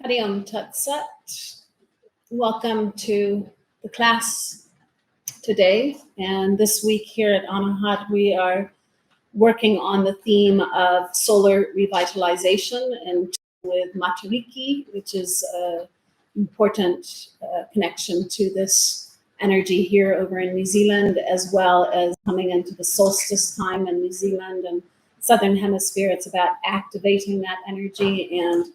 Hari Om Tat Sat. Welcome to the class today. And this week here at Anahat, we are working on the theme of solar revitalization and with Matariki, which is an important connection to this energy here over in New Zealand, as well as coming into the solstice time in New Zealand and Southern Hemisphere. It's about activating that energy, and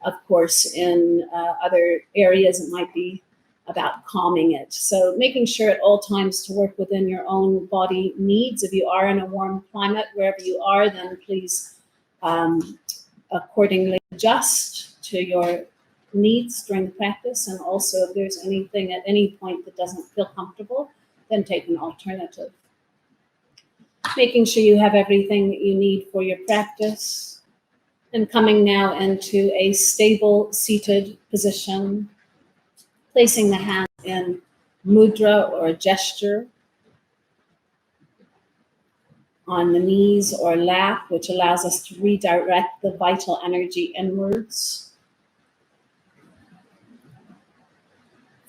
of course in other areas it might be about calming it. So making sure at all times to work within your own body needs. If you are in a warm climate, wherever you are, then please accordingly adjust to your needs during the practice. And also if there's anything at any point that doesn't feel comfortable, then take an alternative. Making sure you have everything that you need for your practice. And coming now into a stable seated position, placing the hands in mudra or a gesture on the knees or lap, which allows us to redirect the vital energy inwards.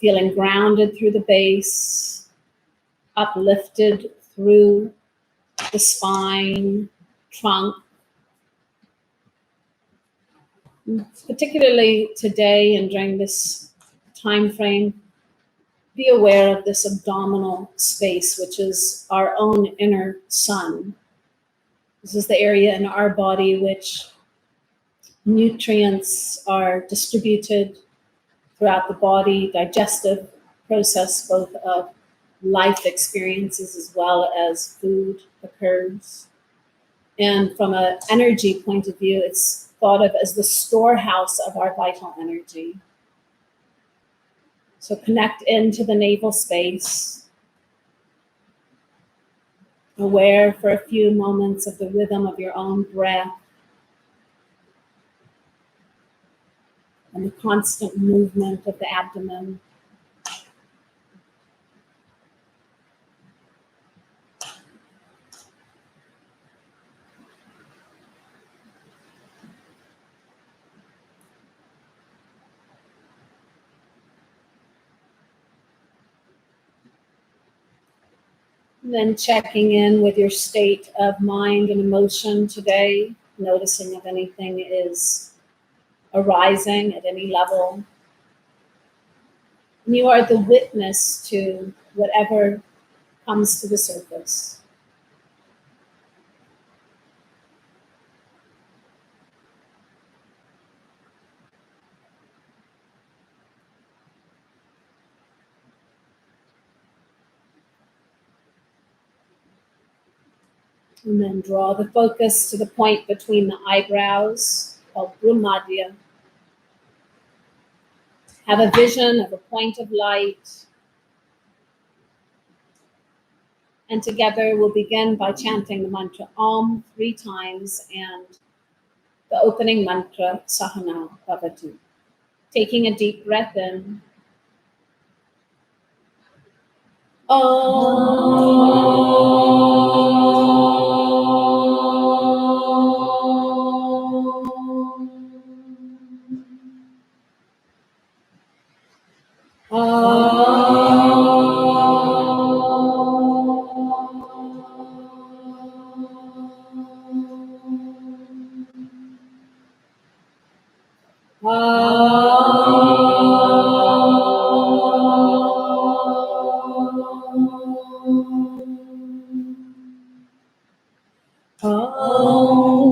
Feeling grounded through the base, uplifted through the spine, trunk. Particularly today and during this time frame, be aware of this abdominal space, which is our own inner sun. This is the area in our body which nutrients are distributed throughout the body, digestive process, both of life experiences as well as food occurs. And from an energy point of view, it's thought of as the storehouse of our vital energy. So connect into the navel space, aware for a few moments of the rhythm of your own breath and the constant movement of the abdomen. Then checking in with your state of mind and emotion today, noticing if anything is arising at any level. And you are the witness to whatever comes to the surface. And then draw the focus to the point between the eyebrows, called Brumadhya. Have a vision of a point of light. And together we'll begin by chanting the mantra Om 3 times and the opening mantra Sahana Bhavatu. Taking a deep breath in. Om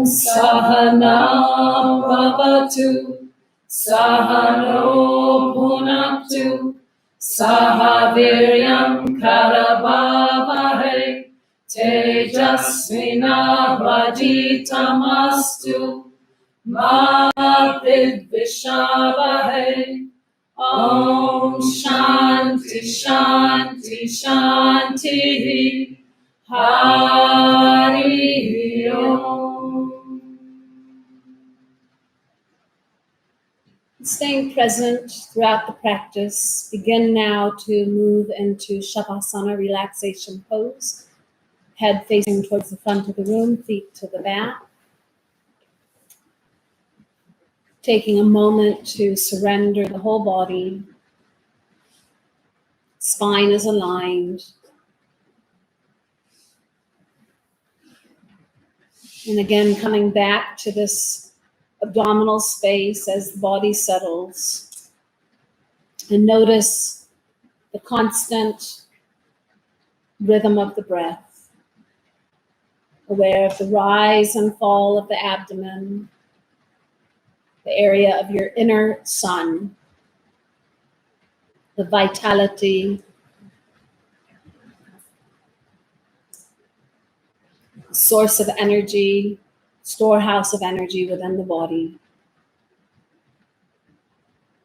Sahana Bhavatu Sahano Bhunaktu Sahaviryam Karavavahe Tejasvina Vajitamastu Ma Vidvishavahe. Om Shanti Shanti Shanti Hari Om. Staying present throughout the practice, begin now to move into Shavasana relaxation pose. Head facing towards the front of the room, feet to the back. Taking a moment to surrender the whole body. Spine is aligned. And again, coming back to this abdominal space as the body settles. And notice the constant rhythm of the breath. Aware of the rise and fall of the abdomen, the area of your inner sun, the vitality, source of energy, storehouse of energy within the body.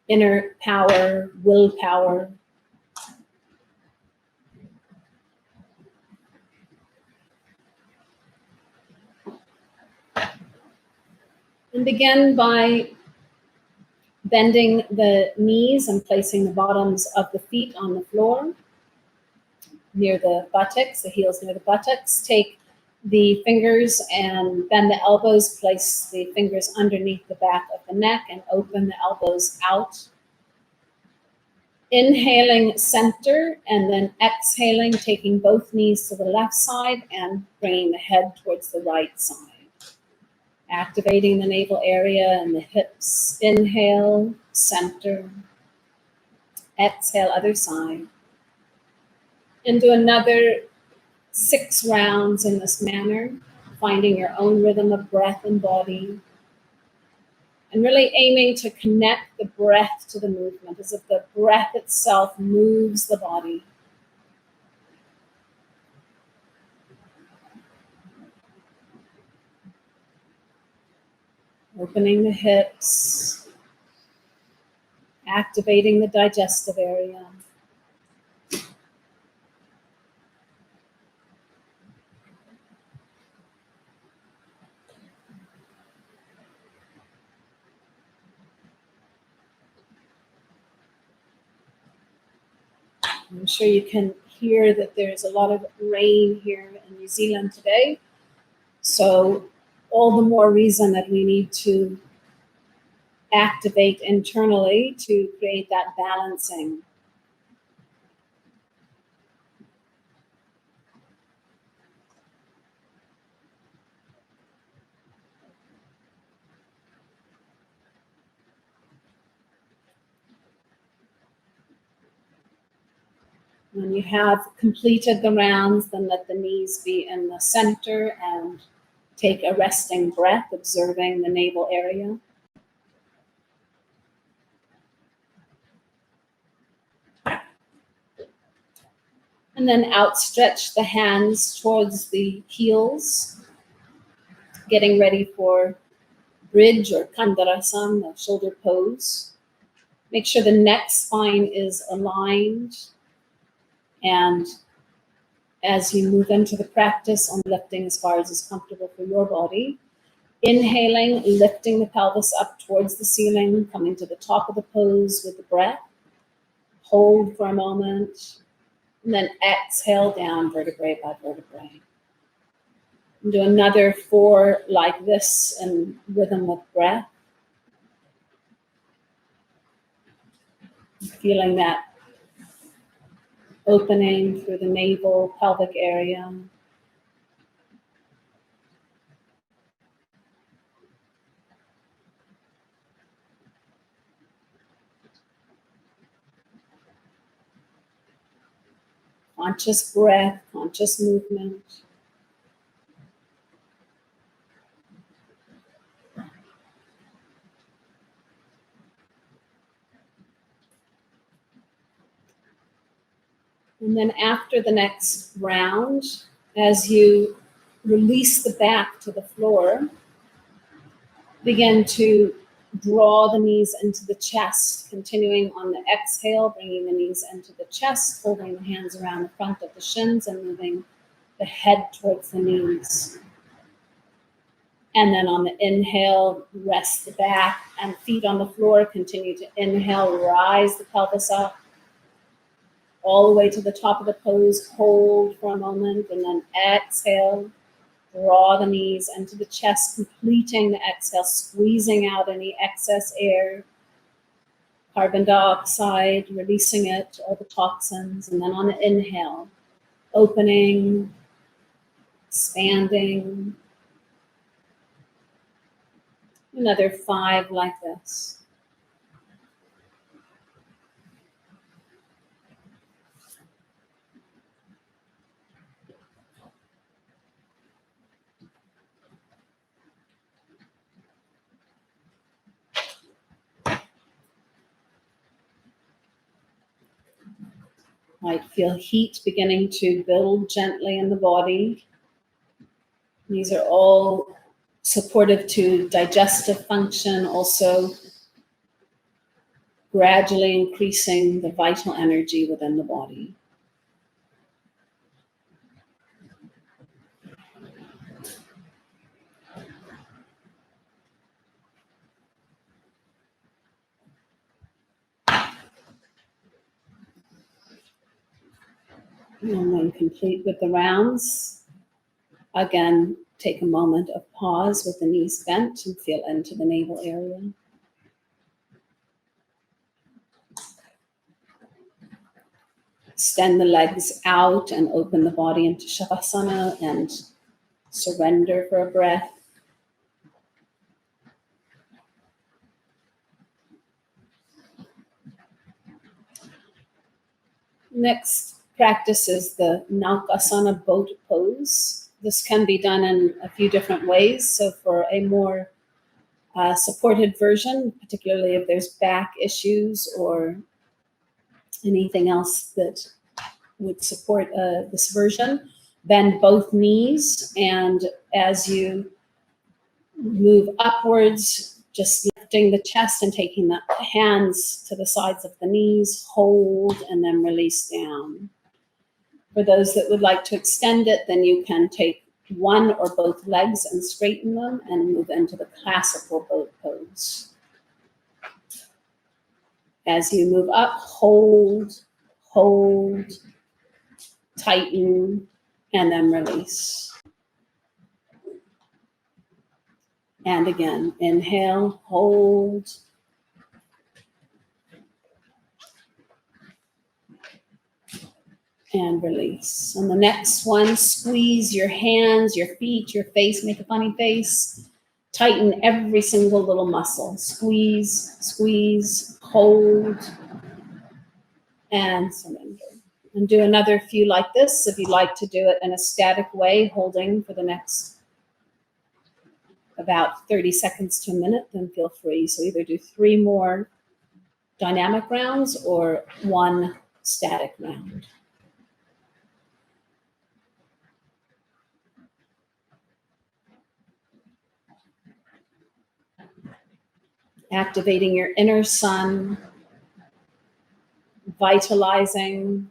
Inner power, willpower. And begin by bending the knees and placing the bottoms of the feet on the floor near the buttocks, the heels near the buttocks. Take the fingers and bend the elbows, place the fingers underneath the back of the neck and open the elbows out. Inhaling center and then exhaling, taking both knees to the left side and bringing the head towards the right side. Activating the navel area and the hips. Inhale, center. Exhale, other side. And do another 6 rounds in this manner, finding your own rhythm of breath and body. And really aiming to connect the breath to the movement, as if the breath itself moves the body. Opening the hips, activating the digestive area. I'm sure you can hear that there's a lot of rain here in New Zealand today. So all the more reason that we need to activate internally to create that balancing. When you have completed the rounds, then let the knees be in the center and take a resting breath, observing the navel area. And then outstretch the hands towards the heels, getting ready for bridge or Kandarasana, the shoulder pose. Make sure the neck spine is aligned. And as you move into the practice on lifting as far as is comfortable for your body, inhaling, lifting the pelvis up towards the ceiling, coming to the top of the pose with the breath. Hold for a moment, and then exhale down vertebrae by vertebrae. And do another 4 like this in rhythm with breath. Feeling that opening through the navel, pelvic area. Conscious breath, conscious movement. And then after the next round, as you release the back to the floor, begin to draw the knees into the chest, continuing on the exhale, bringing the knees into the chest, holding the hands around the front of the shins and moving the head towards the knees. And then on the inhale, rest the back and feet on the floor. Continue to inhale, rise the pelvis up all the way to the top of the pose. Hold for a moment and then exhale. Draw the knees into the chest, completing the exhale, squeezing out any excess air, carbon dioxide, releasing it, all the toxins. And then on the inhale, opening, expanding. Another 5 like this. Might feel heat beginning to build gently in the body. These are all supportive to digestive function, also gradually increasing the vital energy within the body. And when complete with the rounds, again, take a moment of pause with the knees bent and feel into the navel area. Extend the legs out and open the body into Shavasana and surrender for a breath. Next practice is the Nakasana boat pose. This can be done in a few different ways. So for a more supported version, particularly if there's back issues or anything else that would support this version, bend both knees, and as you move upwards, just lifting the chest and taking the hands to the sides of the knees, hold, and then release down. For those that would like to extend it, then you can take one or both legs and straighten them and move into the classical boat pose. As you move up, hold, tighten, and then release. And again, inhale, hold, and release. On the next one, squeeze your hands, your feet, your face, make a funny face. Tighten every single little muscle. Squeeze, squeeze, hold, and surrender. And do another few like this. If you'd like to do it in a static way, holding for the next about 30 seconds to a minute, then feel free. So either do 3 more dynamic rounds or 1 static round. Activating your inner sun, vitalizing.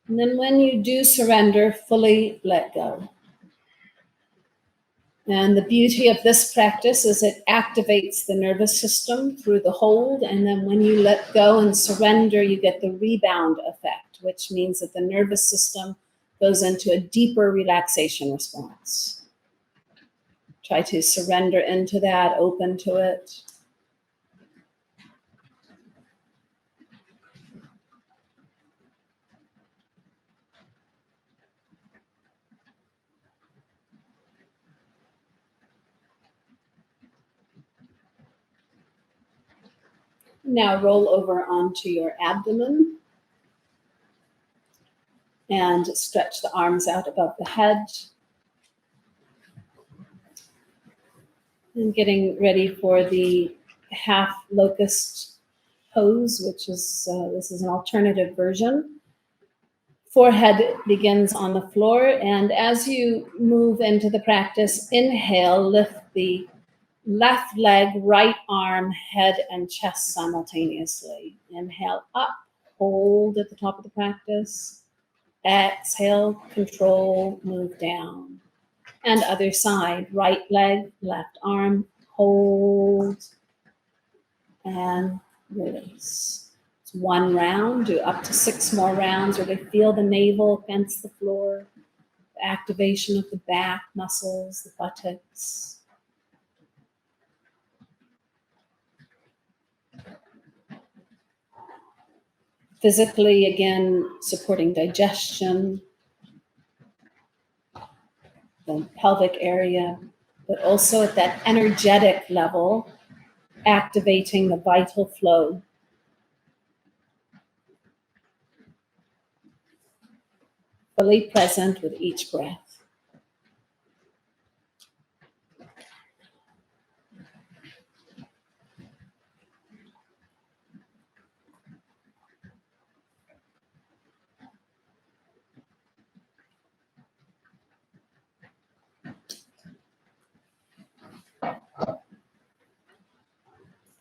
And then when you do surrender, fully let go. And the beauty of this practice is it activates the nervous system through the hold. And then when you let go and surrender, you get the rebound effect, which means that the nervous system goes into a deeper relaxation response. Try to surrender into that, open to it. Now roll over onto your abdomen and stretch the arms out above the head. And getting ready for the half locust pose, which is, this is an alternative version. Forehead begins on the floor, and as you move into the practice, inhale, lift the left leg, right arm, head, and chest simultaneously. Inhale up, hold at the top of the practice. Exhale, control, move down. And other side, right leg, left arm, hold, and release. It's one round, do up to 6 more rounds, where they feel the navel against the floor, the activation of the back muscles, the buttocks. Physically, again, supporting digestion, the pelvic area, but also at that energetic level, activating the vital flow. Fully present with each breath.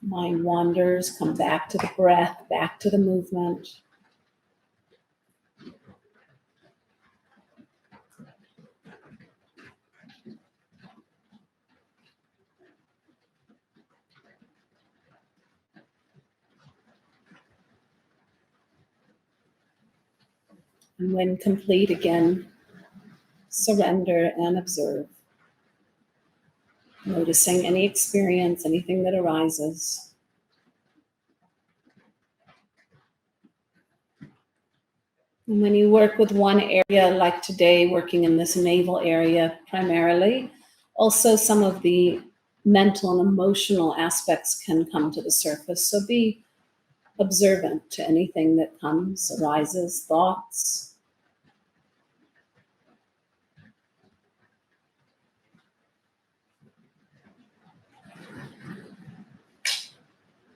Mind wanders, come back to the breath, back to the movement. And when complete, again, surrender and observe. Noticing any experience, anything that arises. And when you work with one area, like today, working in this navel area primarily, also some of the mental and emotional aspects can come to the surface. So be observant to anything that comes, arises, thoughts.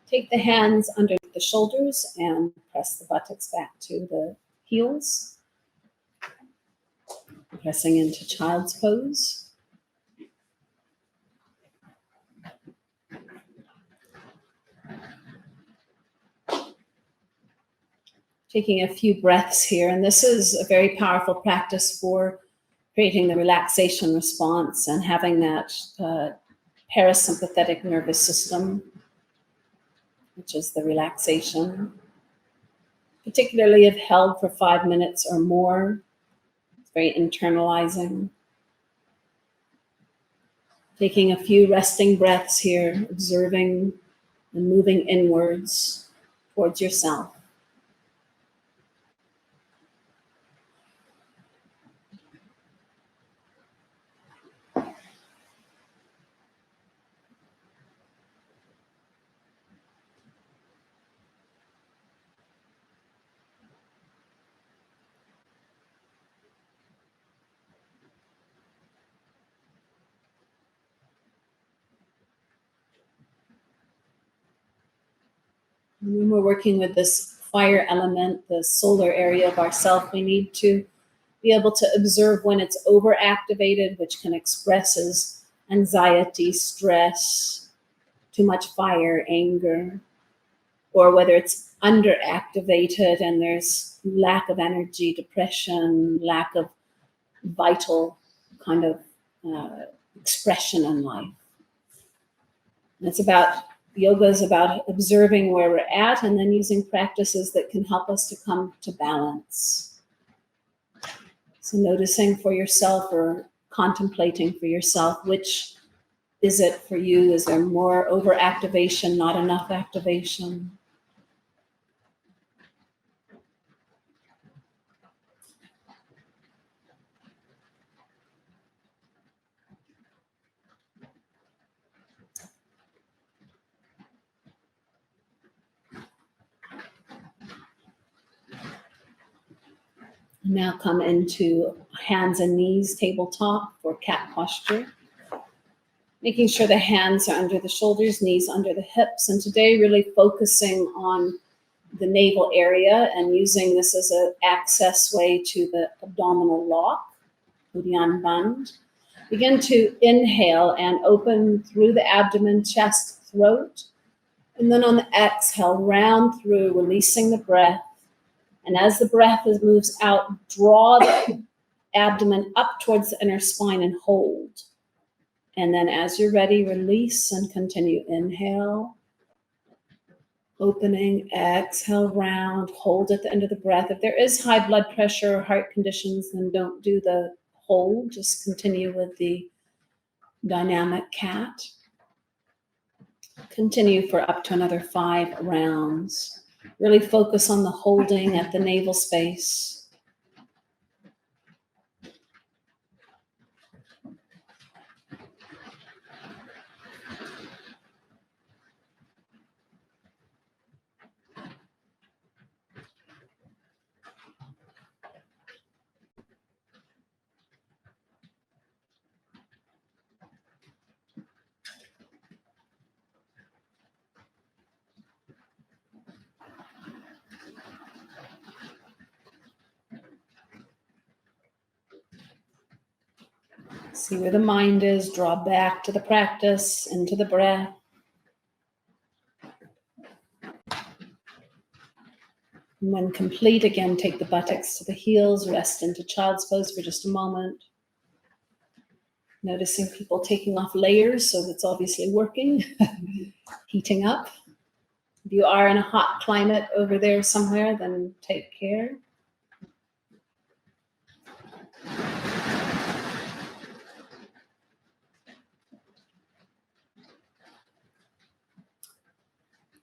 Take the hands under the shoulders and press the buttocks back to the heels. Pressing into child's pose. Taking a few breaths here, and this is a very powerful practice for creating the relaxation response and having that parasympathetic nervous system, which is the relaxation. Particularly if held for 5 minutes or more, it's very internalizing. Taking a few resting breaths here, observing and moving inwards towards yourself. When we're working with this fire element, the solar area of ourself, we need to be able to observe when it's overactivated, which can express as anxiety, stress, too much fire, anger, or whether it's underactivated and there's lack of energy, depression, lack of vital kind of expression in life. And it's about yoga is about observing where we're at and then using practices that can help us to come to balance. So noticing for yourself or contemplating for yourself, which is it for you? Is there more overactivation, not enough activation? Now come into hands and knees, tabletop for cat posture. Making sure the hands are under the shoulders, knees under the hips. And today really focusing on the navel area and using this as an access way to the abdominal lock, Uddiyana Bandh. Begin to inhale and open through the abdomen, chest, throat. And then on the exhale, round through, releasing the breath. And as the breath moves out, draw the abdomen up towards the inner spine and hold. And then as you're ready, release and continue. Inhale, opening, exhale, round, hold at the end of the breath. If there is high blood pressure or heart conditions, then don't do the hold, just continue with the dynamic cat. Continue for up to another 5 rounds. Really focus on the holding at the navel space. See where the mind is, draw back to the practice, into the breath. And when complete, again, take the buttocks to the heels, rest into child's pose for just a moment. Noticing people taking off layers, so that's obviously working, heating up. If you are in a hot climate over there somewhere, then take care.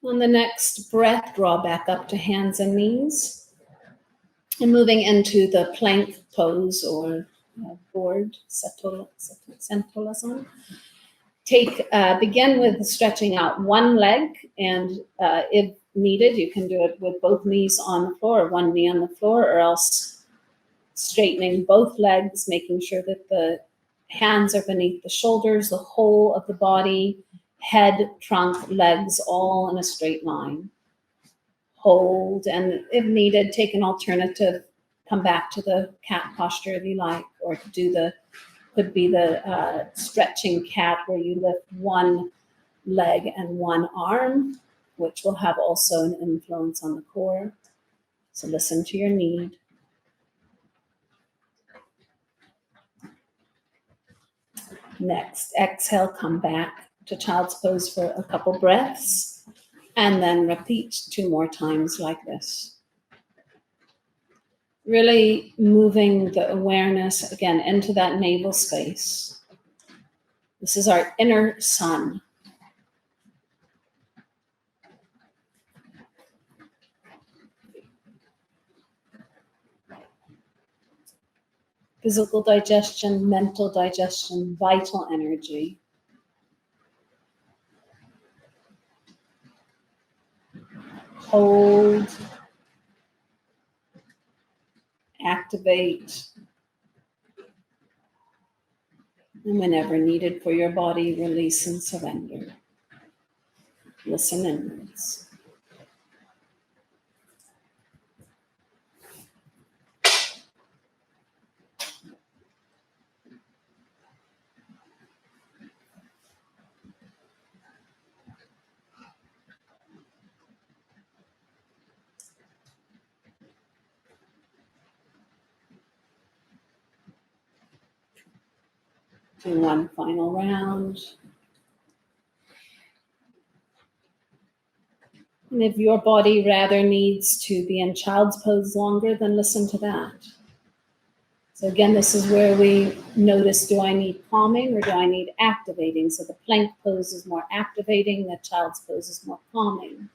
On the next breath, draw back up to hands and knees. And moving into the plank pose or board, Sentolasana. Begin with stretching out one leg, and if needed, you can do it with both knees on the floor, or one knee on the floor, or else straightening both legs, making sure that the hands are beneath the shoulders, the whole of the body, head, trunk, legs, all in a straight line. Hold, and if needed, take an alternative, come back to the cat posture if you like, or could be the stretching cat where you lift one leg and one arm, which will have also an influence on the core. So listen to your need. Next, exhale, come back to child's pose for a couple breaths, and then repeat 2 more times like this. Really moving the awareness again into that navel space. This is our inner sun. Physical digestion, mental digestion, vital energy. Hold, activate, and whenever needed for your body, release and surrender. Listen inwards. Do one final round. And if your body rather needs to be in child's pose longer, then listen to that. So again, this is where we notice, do I need calming or do I need activating? So the plank pose is more activating, the child's pose is more calming.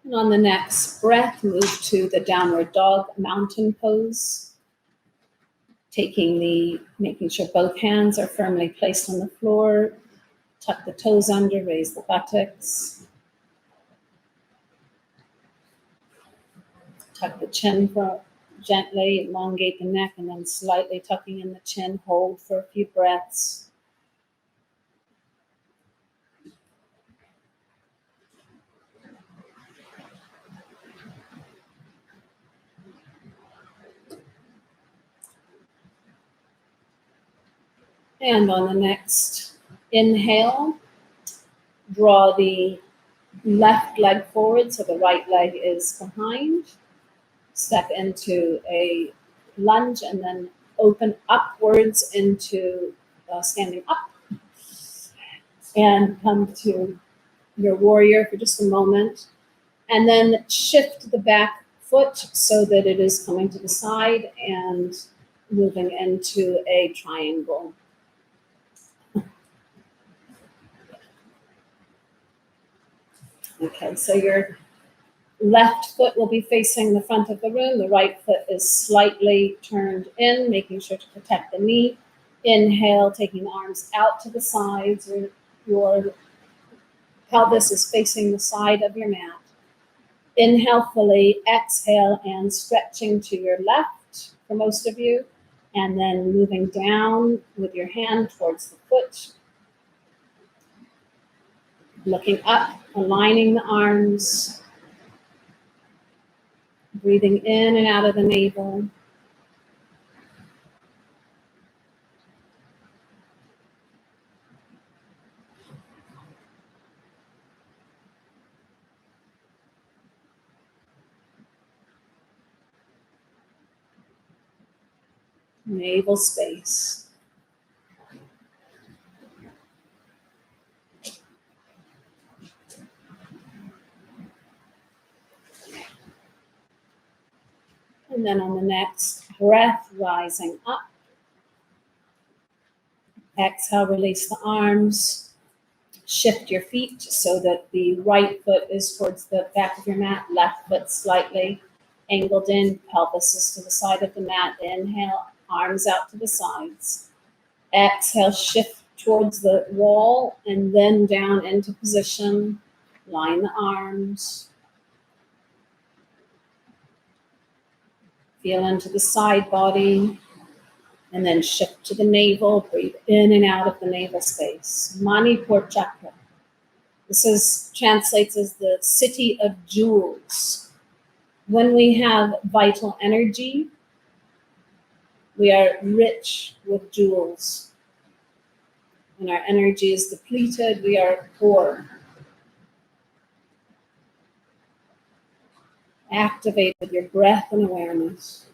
And on the next breath, move to the downward dog mountain pose. Making sure both hands are firmly placed on the floor. Tuck the toes under, raise the buttocks. Tuck the chin gently elongate the neck and then slightly tucking in the chin. Hold for a few breaths. And on the next inhale, draw the left leg forward so the right leg is behind. Step into a lunge and then open upwards into standing up. And come to your warrior for just a moment. And then shift the back foot so that it is coming to the side and moving into a triangle. Okay, so your left foot will be facing the front of the room. The right foot is slightly turned in, making sure to protect the knee. Inhale, taking the arms out to the sides. Your pelvis is facing the side of your mat. Inhale fully, exhale, and stretching to your left for most of you. And then moving down with your hand towards the foot. Looking up, aligning the arms. Breathing in and out of the navel. Navel space. And then on the next breath, rising up. Exhale, release the arms. Shift your feet so that the right foot is towards the back of your mat, left foot slightly angled in, pelvis is to the side of the mat. Inhale, arms out to the sides. Exhale, shift towards the wall and then down into position. Line the arms. Feel into the side body. And then shift to the navel. Breathe in and out of the navel space. Manipur chakra. This translates as the city of jewels. When we have vital energy, we are rich with jewels. When our energy is depleted, we are poor. Activate with your breath and awareness.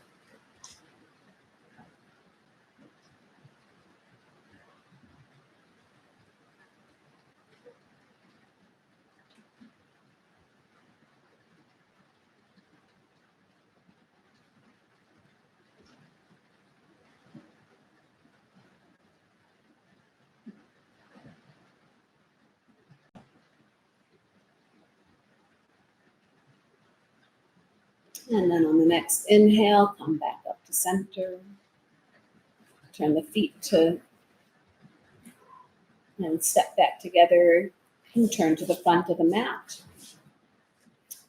And then on the next inhale, come back up to center. Turn the feet to, and step back together and turn to the front of the mat.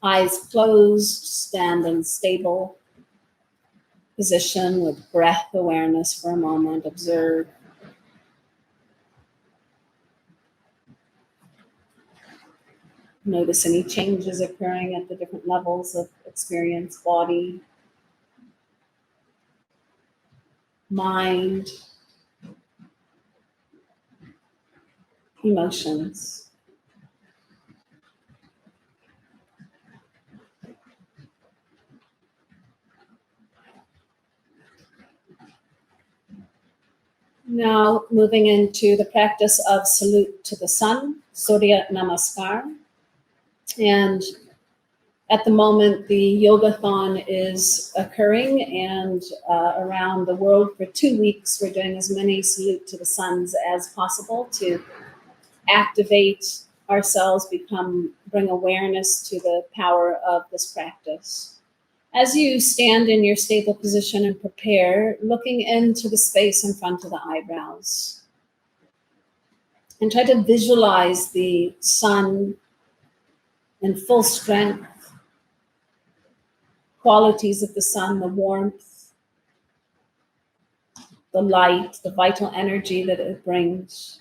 Eyes closed, stand in stable position with breath awareness for a moment. Observe. Notice any changes occurring at the different levels of experience, body, mind, emotions. Now moving into the practice of salute to the sun, Surya Namaskar. And at the moment, the yogathon is occurring, and around the world for 2 weeks, we're doing as many salute to the suns as possible to activate ourselves, bring awareness to the power of this practice. As you stand in your stable position and prepare, looking into the space in front of the eyebrows, and try to visualize the sun in full strength, qualities of the sun, the warmth, the light, the vital energy that it brings.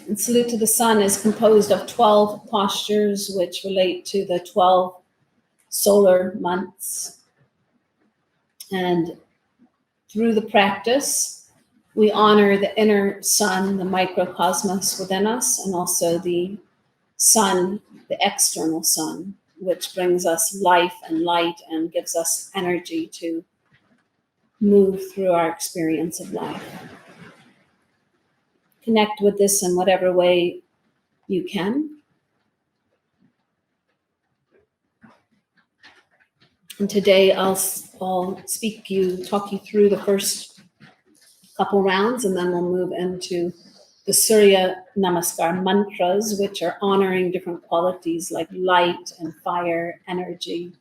And Salute to the Sun is composed of 12 postures which relate to the 12 solar months. And through the practice, we honor the inner sun, the microcosmos within us, and also the sun, the external sun, which brings us life and light and gives us energy to move through our experience of life. Connect with this in whatever way you can. And today I'll talk you through the first couple rounds, and then we'll move into the Surya Namaskar mantras, which are honoring different qualities like light and fire, energy,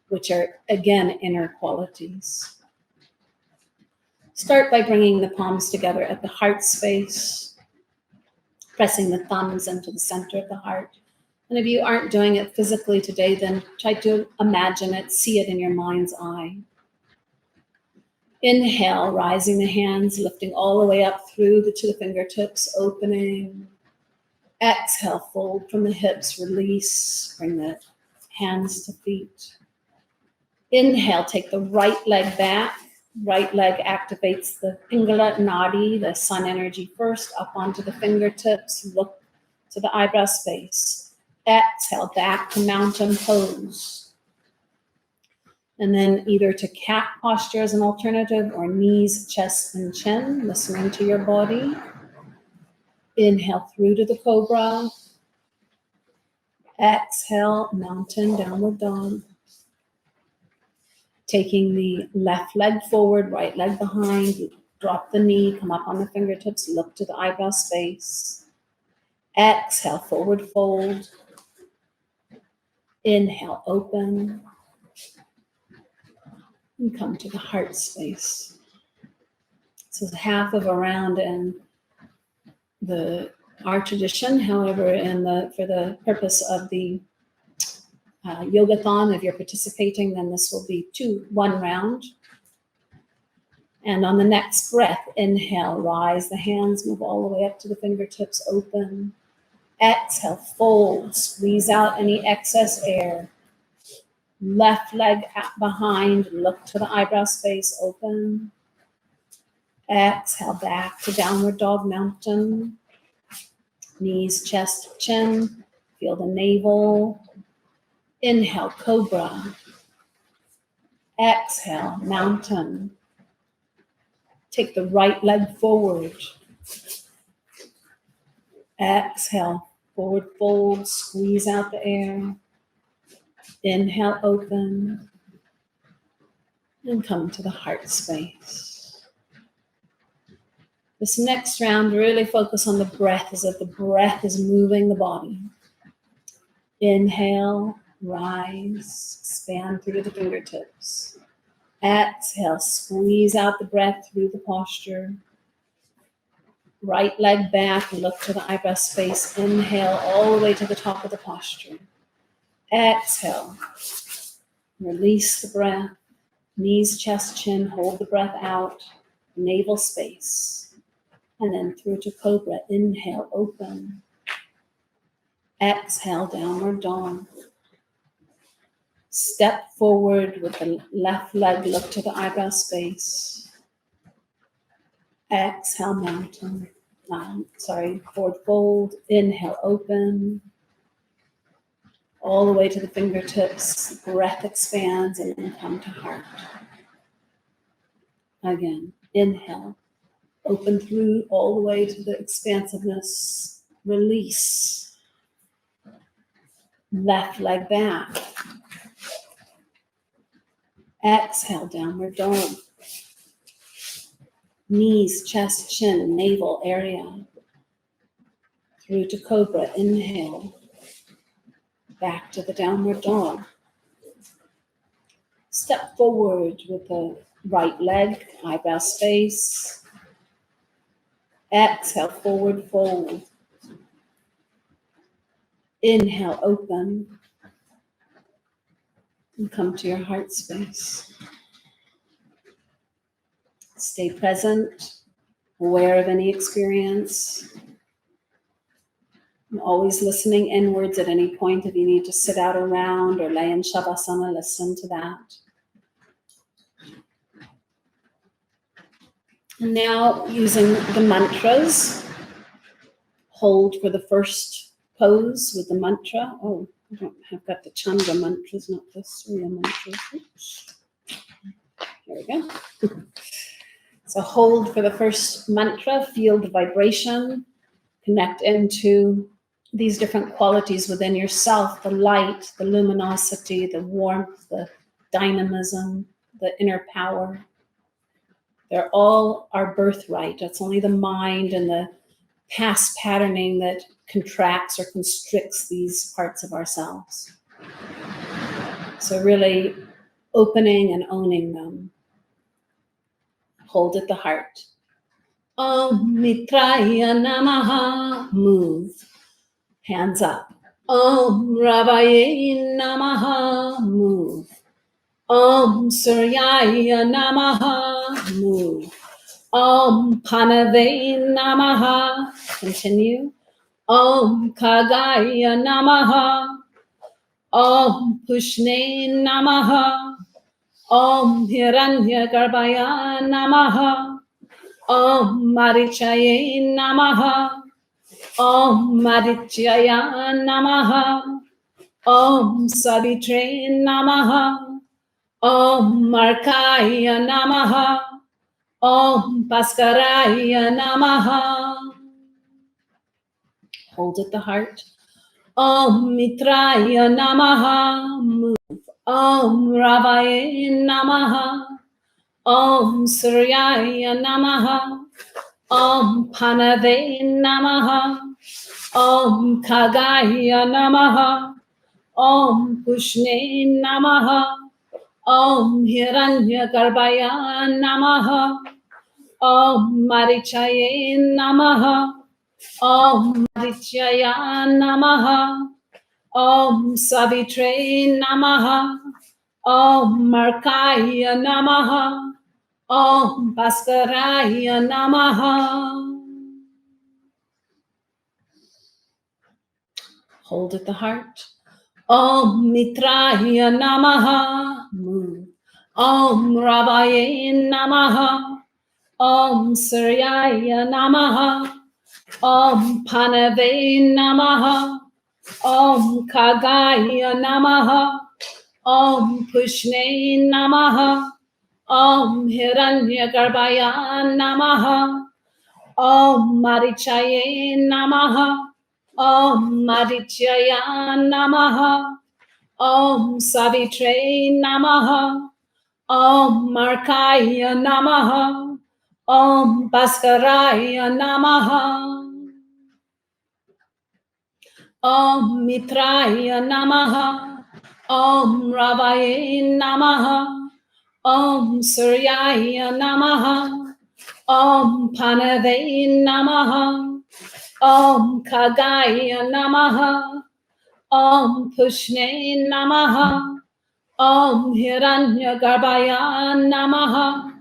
which are, again, inner qualities. Start by bringing the palms together at the heart space, pressing the thumbs into the center of the heart. And if you aren't doing it physically today, then try to imagine it, see it in your mind's eye. Inhale, rising the hands, lifting all the way up through to the fingertips, opening. Exhale, fold from the hips, release, bring the hands to feet. Inhale, take the right leg back. Right leg activates the Pingala Nadi, the sun energy first, up onto the fingertips, look to the eyebrow space. Exhale, back to mountain pose. And then either to cat posture as an alternative or knees, chest, and chin, listening to your body. Inhale through to the cobra. Exhale, mountain, downward dog. Taking the left leg forward, right leg behind, drop the knee, come up on the fingertips, look to the eyebrow space. Exhale, forward fold. Inhale, open. And come to the heart space. This is half of a round in our tradition. However, for the purpose of the yogathon, if you're participating, then this will be 1 round. And on the next breath, inhale, rise the hands, move all the way up to the fingertips, open. Exhale, fold, squeeze out any excess air. Left leg behind, look to the eyebrow space, open. Exhale, back to downward dog, mountain. Knees, chest, chin, feel the navel. Inhale, cobra. Exhale, mountain. Take the right leg forward. Exhale, forward fold, squeeze out the air. Inhale, open. And come to the heart space. This next round, really focus on the breath, as if the breath is moving the body. Inhale, rise, expand through the fingertips. Exhale, squeeze out the breath through the posture. Right leg back, look to the eyebrow space. Inhale all the way to the top of the posture. Exhale, release the breath. Knees, chest, chin, hold the breath out. Navel space. And then through to cobra. Inhale, open. Exhale, downward dog. Step forward with the left leg, look to the eyebrow space. Exhale, mountain. Forward fold. Inhale, open. All the way to the fingertips. Breath expands and then come to heart. Again, inhale. Open through all the way to the expansiveness. Release. Left leg back. Exhale, downward dog. Knees, chest, chin, navel area. Through to cobra. Inhale. Back to the downward dog. Step forward with the right leg, eyebrow space. Exhale, forward fold. Inhale, open. and come to your heart space. Stay present, aware of any experience. I'm always listening inwards at any point. If you need to sit out around or lay in Shavasana, listen to that. And now, using the mantras, hold for the first pose with the mantra. Oh, I've got the Chandra mantras, not the Surya mantras. Oops. Here we go. So hold for the first mantra, feel the vibration, connect into these different qualities within yourself, the light, the luminosity, the warmth, the dynamism, the inner power. They're all our birthright. It's only the mind and the past patterning that contracts or constricts these parts of ourselves. So really opening and owning them. Hold at the heart. Om Mitraya Namaha. Move. Hands up. Om Ravaye Namaha. Move. Om Suryaya Namaha. Move. Om Panave Namaha. Continue. Om Kagaya Namaha. Om Pushne Namaha. Om Hiranyagarbhaya Namaha. Om Marichaye Namaha. Om Marichaya Namaha. Om Savitre Namaha. Om Markaya Namaha. Om Bhaskaraya Namaha. Hold at the heart. Om Mitraya Namaha. Move. Om Ravaye Namaha. Om Suryaya Namaha. Om Panave Namaha. Om Kagaya Namaha. Om Pushne Namaha. Om Hiranyagarbhaya Namaha. Om Marichaye Namaha. Om Marichaya Namaha. Om Savitre Namaha. Om Markaya Namaha. Om Bhaskaraya Namaha. Hold at the heart. Om Mitraya Namaha. Move. Om Ravaye Namaha. Om Suryaya Namaha. Om Panave Namaha. Om Kagaya Namaha. Om Pushne Namaha. Om Hiranyagarbhaya Namaha. Om Marichaye Namaha. Om Marichaya Namaha. Om Savitre Namaha. Om Markaya Namaha. Om Bhaskaraya Namaha. Om Mitraya Namaha. Om Ravaye Namaha. Om Suryaya Namaha. Om Panave Namaha. Om Kagaya Namaha. Om Pushne Namaha. Om Hiranyagarbhaya Namaha.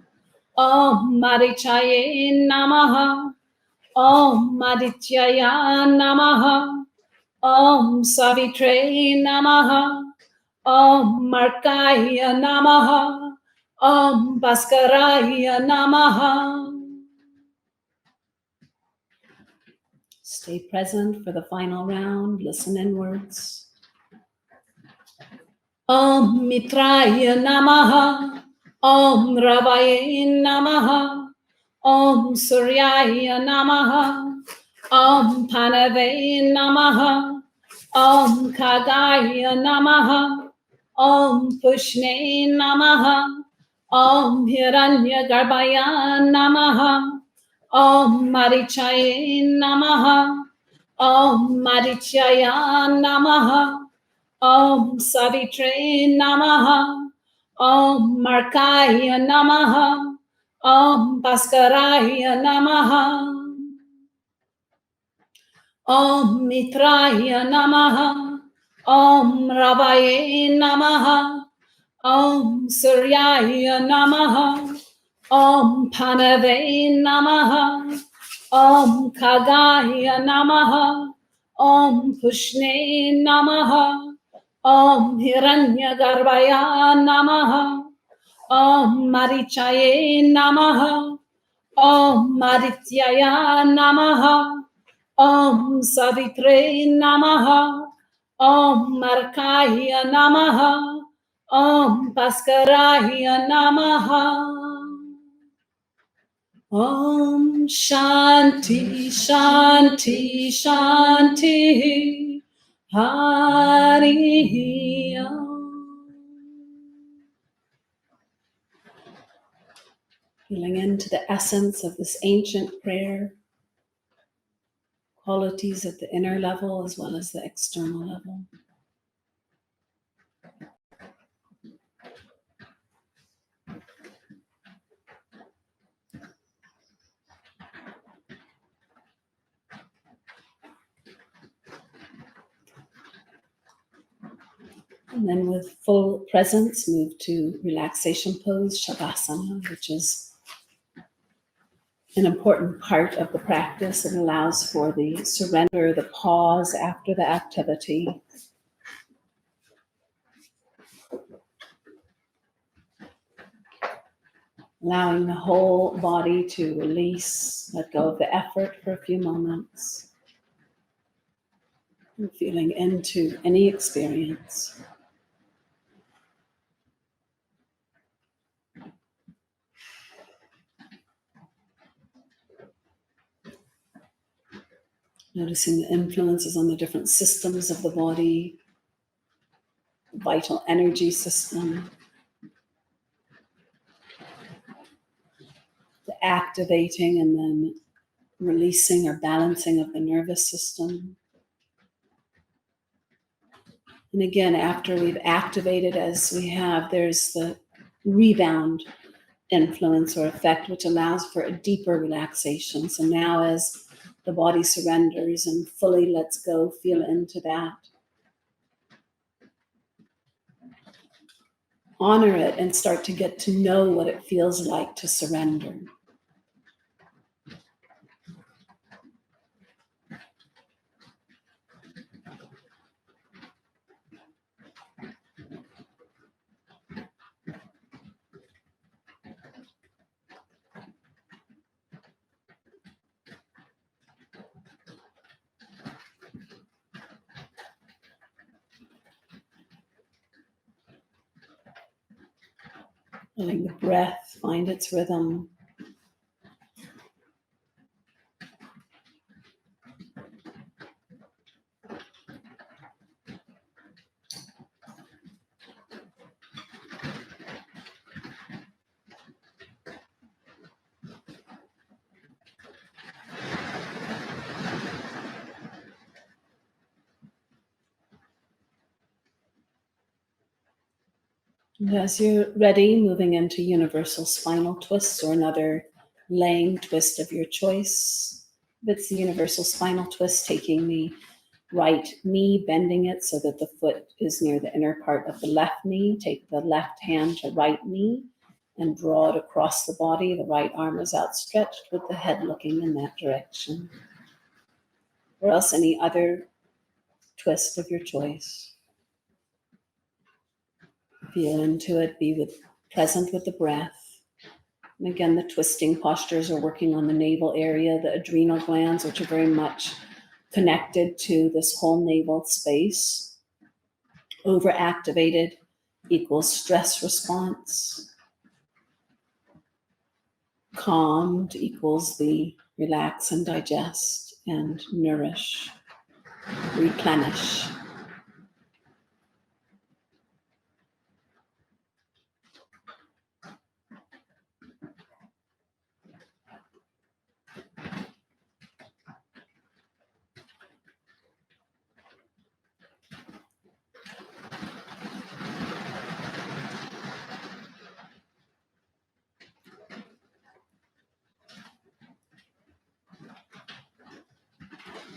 Om Marichaye Namaha. Om Marichaya Namaha. Om Savitre Namaha. Om Markaya Namaha. Om Bhaskaraya Namaha. Stay present for the final round. Listen inwards. Om Mitraya Namaha. Om Ravaye Namaha. Om Suryaya Namaha. Om Panave Namaha. Om Kagaya Namaha. Om Pushne Namaha. Om Hiranyagarbhaya Namaha. Om Marichaye Namaha. Om Marichaya Namaha. Om Savitre Namaha. Om Markaya Namaha. Om Bhaskaraya Namaha. Om Mitraya Namaha. Om Ravaye Namaha. Om Suryaya Namaha. Om Panave Namaha. Om Khagaya Namaha. Om Pushne Namaha. Om Hiranyagarbhaya Namaha. Om Marichaye Namaha. Om Marityaya Namaha. Om Savitre Namaha. Om Markaya Namaha. Om Bhaskaraya Namaha. Om Shanti Shanti Shanti Hari Om. Feeling into the essence of this ancient prayer, qualities at the inner level as well as the external level. And then with full presence, move to relaxation pose, Shavasana, which is an important part of the practice. It allows for the surrender, the pause after the activity. Allowing the whole body to release, let go of the effort for a few moments. And feeling into any experience. Noticing the influences on the different systems of the body, the vital energy system, the activating and then releasing or balancing of the nervous system. And again, after we've activated as we have, there's the rebound influence or effect, which allows for a deeper relaxation. So now as the body surrenders and fully lets go, feel into that. Honor it and start to get to know what it feels like to surrender. Letting the breath find its rhythm. And as you're ready, moving into universal spinal twists or another laying twist of your choice. If it's the universal spinal twist, taking the right knee, bending it so that the foot is near the inner part of the left knee. Take the left hand to right knee and draw it across the body. The right arm is outstretched with the head looking in that direction. Or else any other twist of your choice. Feel into it, present with the breath. And again, the twisting postures are working on the navel area, the adrenal glands, which are very much connected to this whole navel space. Overactivated equals stress response. Calmed equals the relax and digest and nourish, replenish.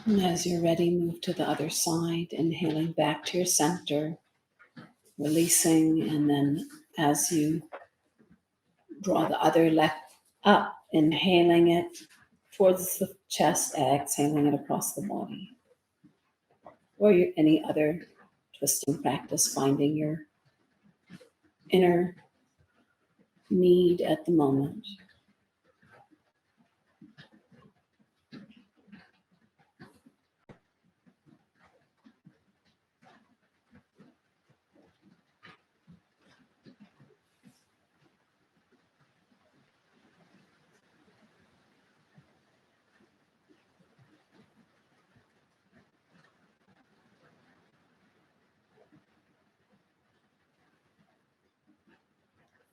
And as you're ready, move to the other side, inhaling back to your center, releasing, and then as you draw the other leg up, inhaling it towards the chest, exhaling it across the body. Or any other twisting practice, finding your inner need at the moment.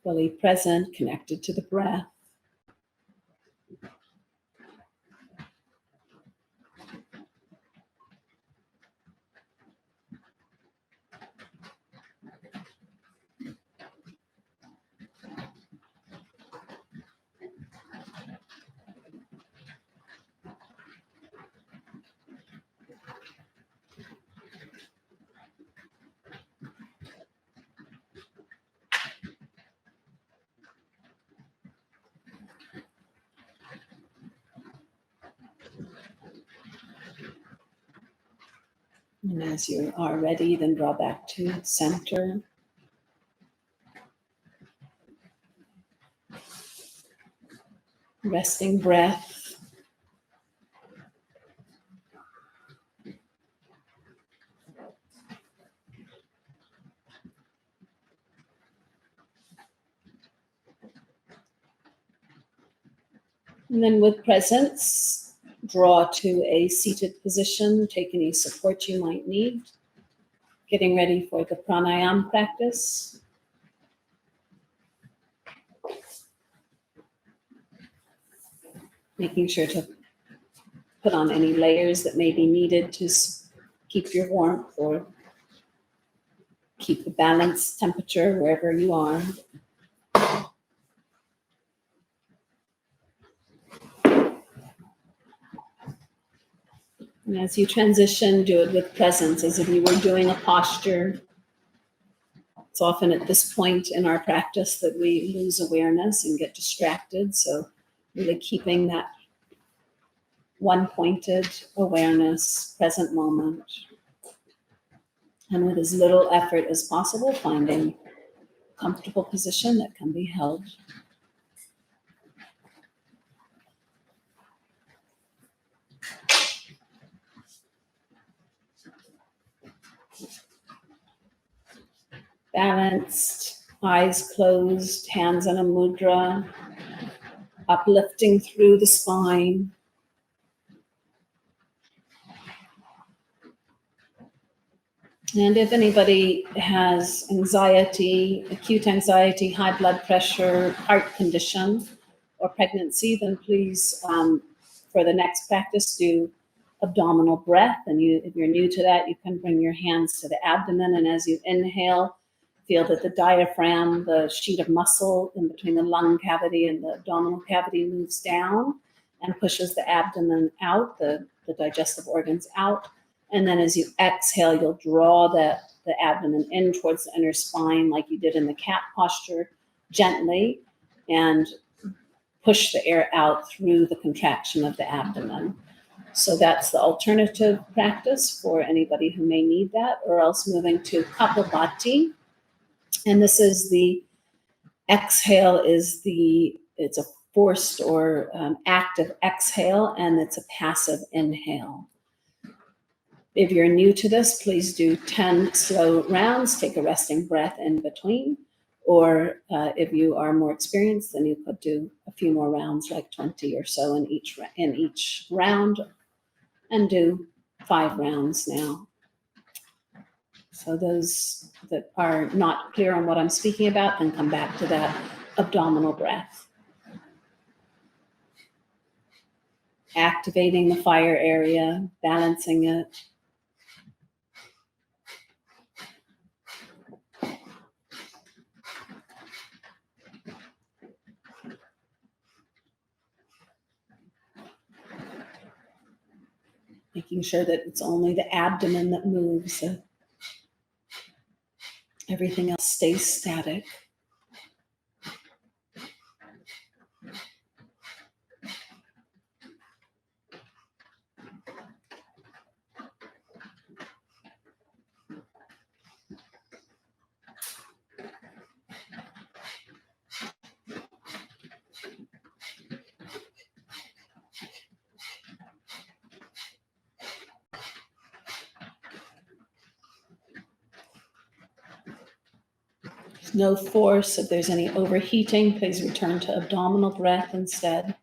Fully present, connected to the breath. And as you are ready, then draw back to center. Resting breath. And then with presence, draw to a seated position. Take any support you might need. Getting ready for the pranayama practice. Making sure to put on any layers that may be needed to keep your warmth or keep the balanced temperature wherever you are. And as you transition, do it with presence, as if you were doing a posture. It's often at this point in our practice that we lose awareness and get distracted. So really keeping that one-pointed awareness, present moment. And with as little effort as possible, finding a comfortable position that can be held. Balanced, eyes closed, hands in a mudra, uplifting through the spine. And if anybody has anxiety, acute anxiety, high blood pressure, heart condition, or pregnancy, then please, for the next practice, do abdominal breath. And if you're new to that, you can bring your hands to the abdomen. And as you inhale, feel that the diaphragm, the sheet of muscle in between the lung cavity and the abdominal cavity, moves down and pushes the abdomen out, the digestive organs out. And then as you exhale, you'll draw the abdomen in towards the inner spine like you did in the cat posture, gently, and push the air out through the contraction of the abdomen. So that's the alternative practice for anybody who may need that, or else moving to Kapal Bhati. And this is the exhale it's a forced or active exhale, and it's a passive inhale. If you're new to this, please do 10 slow rounds, take a resting breath in between. Or if you are more experienced, then you could do a few more rounds, like 20 or so in each round, and do 5 rounds now. So those that are not clear on what I'm speaking about, then come back to that abdominal breath. Activating the fire area, balancing it. Making sure that it's only the abdomen that moves. Everything else stays static. No force. If there's any overheating, please return to abdominal breath instead.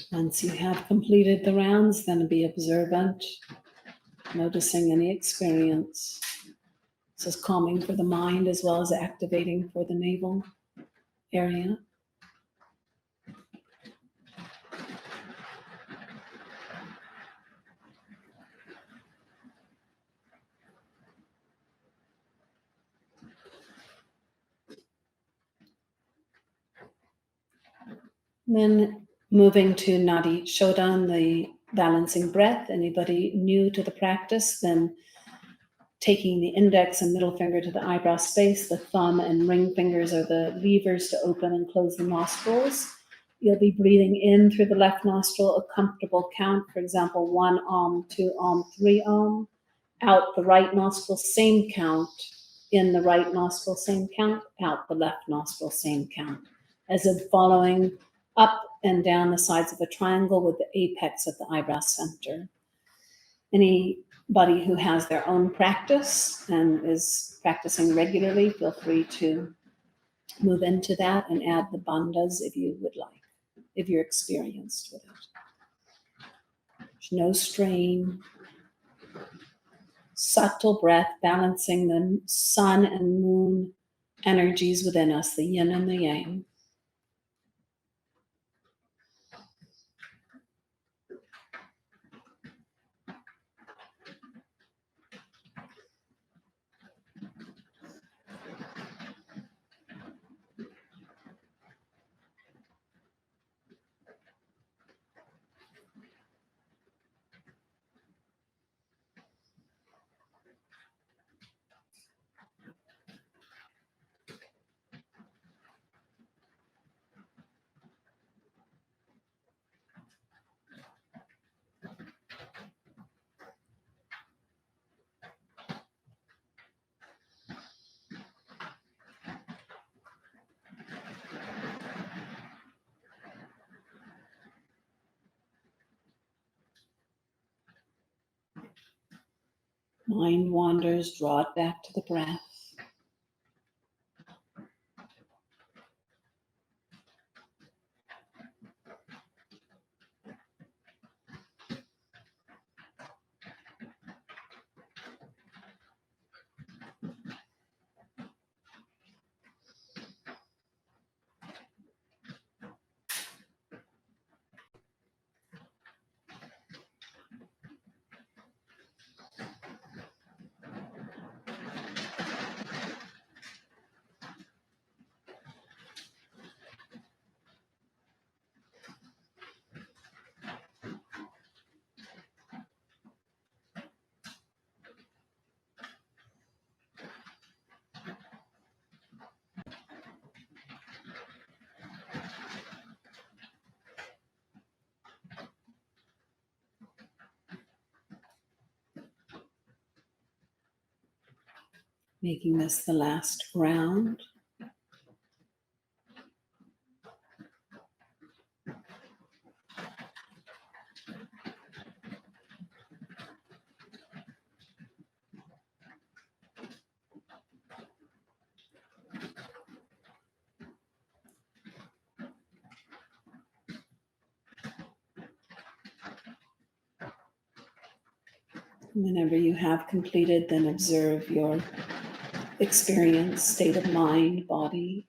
Once you have completed the rounds, then be observant, noticing any experience. This is calming for the mind as well as activating for the navel area. Then moving to Nadi Shodhana, the balancing breath. Anybody new to the practice, then taking the index and middle finger to the eyebrow space, the thumb and ring fingers are the levers to open and close the nostrils. You'll be breathing in through the left nostril, a comfortable count, for example, 1 Om, 2 Om, 3 Om. Out the right nostril, same count. In the right nostril, same count. Out the left nostril, same count. As if following up and down the sides of a triangle with the apex at the eyebrow center. Anybody who has their own practice and is practicing regularly, feel free to move into that and add the bandhas if you would like, if you're experienced with it. There's no strain. Subtle breath, balancing the sun and moon energies within us, the yin and the yang. Mind wanders, draw it back to the breath. Making this the last round. Whenever you have completed, then observe your experience, state of mind, body.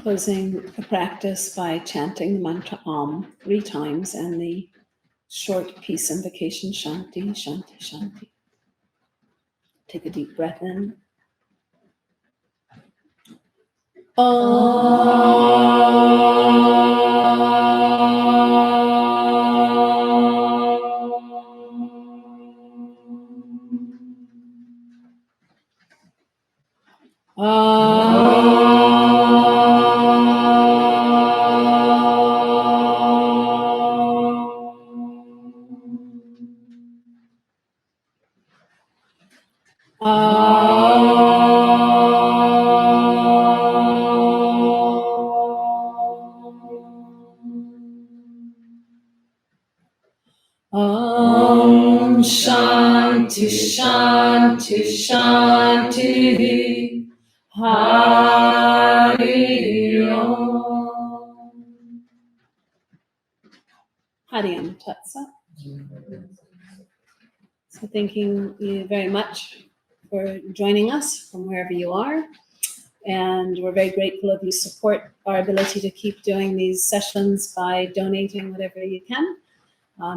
Closing the practice by chanting the mantra Om 3 times and the short peace invocation Shanti, Shanti, Shanti. Take a deep breath in. Om Shanti Shanti Shanti Hari Om. Hari Om Tat Sat. So thanking you very much for joining us from wherever you are. And we're very grateful if you support our ability to keep doing these sessions by donating whatever you can.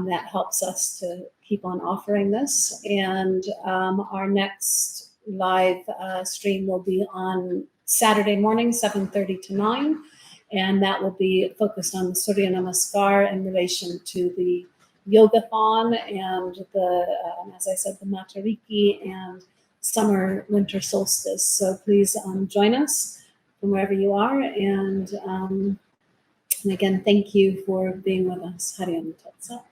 That helps us to keep on offering this. And our next live stream will be on Saturday morning, 7:30 to 9. And that will be focused on the Surya Namaskar in relation to the Yogathon and the, as I said, the Matariki and summer winter solstice. So please join us from wherever you are. And again, thank you for being with us. Hari Om Tat Sat.